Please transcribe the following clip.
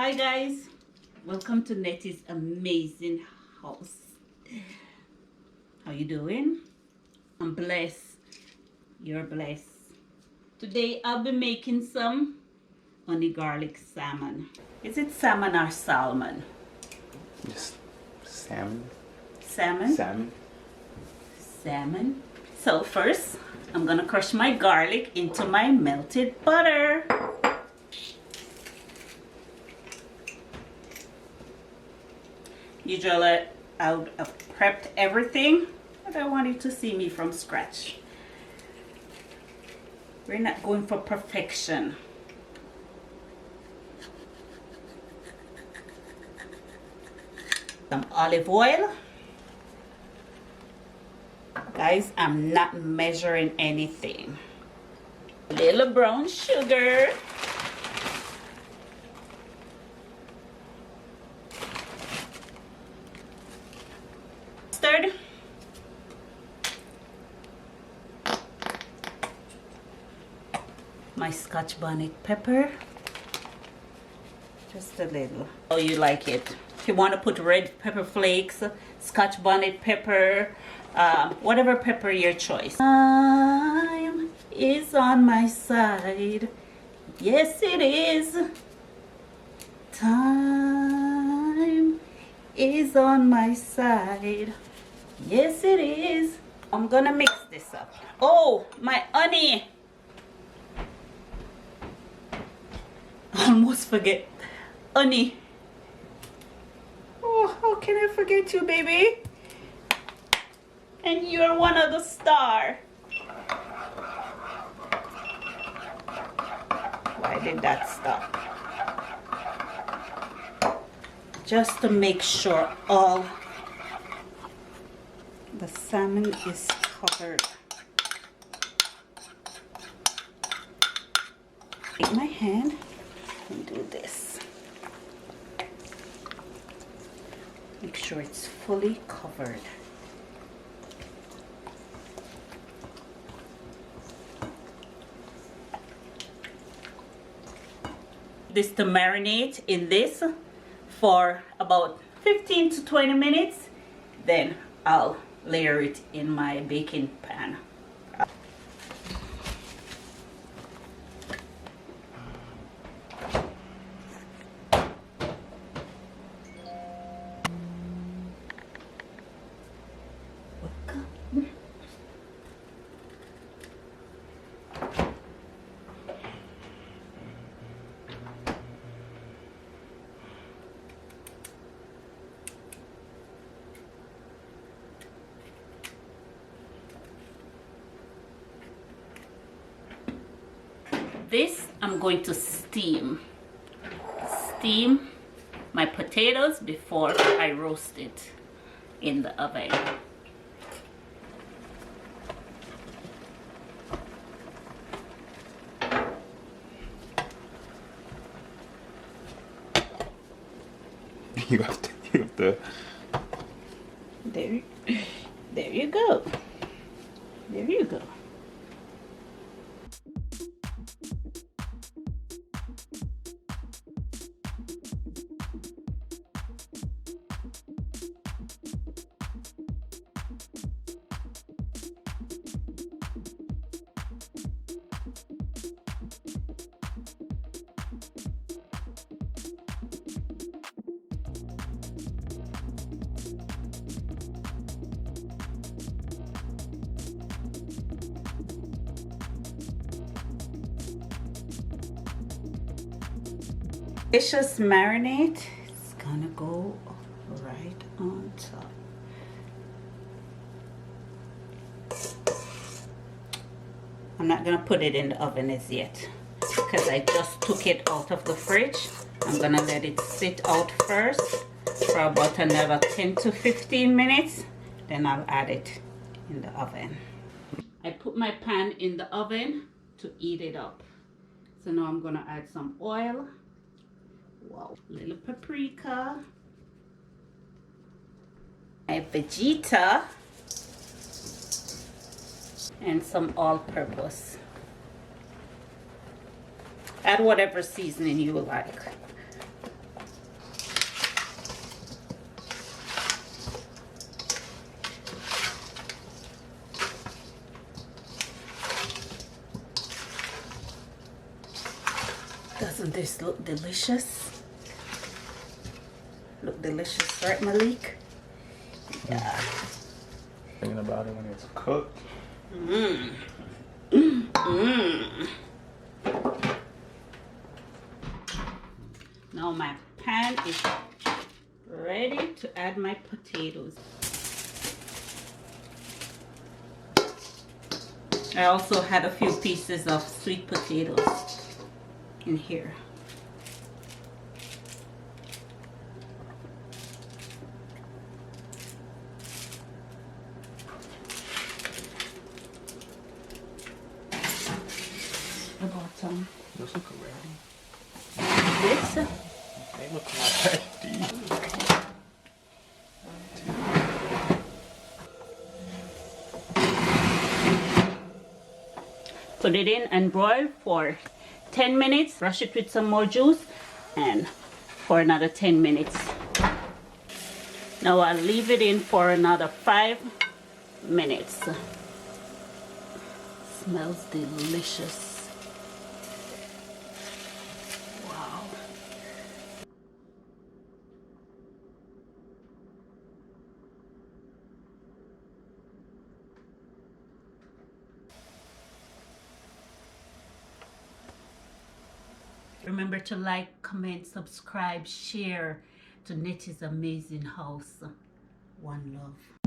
Hi guys, welcome to Nettie's amazing house. How you doing? I'm blessed. You're blessed. Today I'll be making some honey garlic salmon. Is it salmon or salmon? Just salmon. Salmon? Salmon. Salmon. So first, I'm gonna crush my garlic into my melted butter. Usually I've prepped everything, but I want you to see me from scratch. We're not going for perfection. Some olive oil. Guys, I'm not measuring anything. Little brown sugar. Mustard. My Scotch bonnet pepper. Just a little. Oh, you like it. If you want to put red pepper flakes, Scotch bonnet pepper, whatever pepper your choice. Time is on my side. Yes, it is. Time is on my side. Yes, it is. I'm gonna mix this up. Oh, my honey. Almost forget. Honey. Oh, how can I forget you, baby? And you're one of the star. Why did that stop? Just to make sure all the salmon is covered. Take my hand and do this. Make sure it's fully covered. This to marinate in this for about 15 to 20 minutes. Then I'll layer it in my baking pan. This I'm going to steam my potatoes before I roast it in the oven. You have to. There you go. There you go. Delicious marinade. It's gonna go right on top. I'm not gonna put it in the oven as yet because I just took it out of the fridge. I'm gonna let it sit out first for about another 10 to 15 minutes. Then I'll add it in the oven. I put my pan in the oven to heat it up. So now I'm gonna add some oil. Wow, little paprika, a Vegeta, and some all-purpose. Add whatever seasoning you like. Doesn't this look delicious? Look delicious, right, Malik? Yeah. Thinking about it when it's cooked. Mmm. Mmm. Now my pan is ready to add my potatoes. I also had a few pieces of sweet potatoes in here. The bottom. Those look ready. This. They look ready. Put it in and broil for 10 minutes. Brush it with some more juice and for another 10 minutes. Now I'll leave it in for another 5 minutes. Smells delicious. Wow. Remember to like, comment, subscribe, share to Nettie's Amazing House. One love.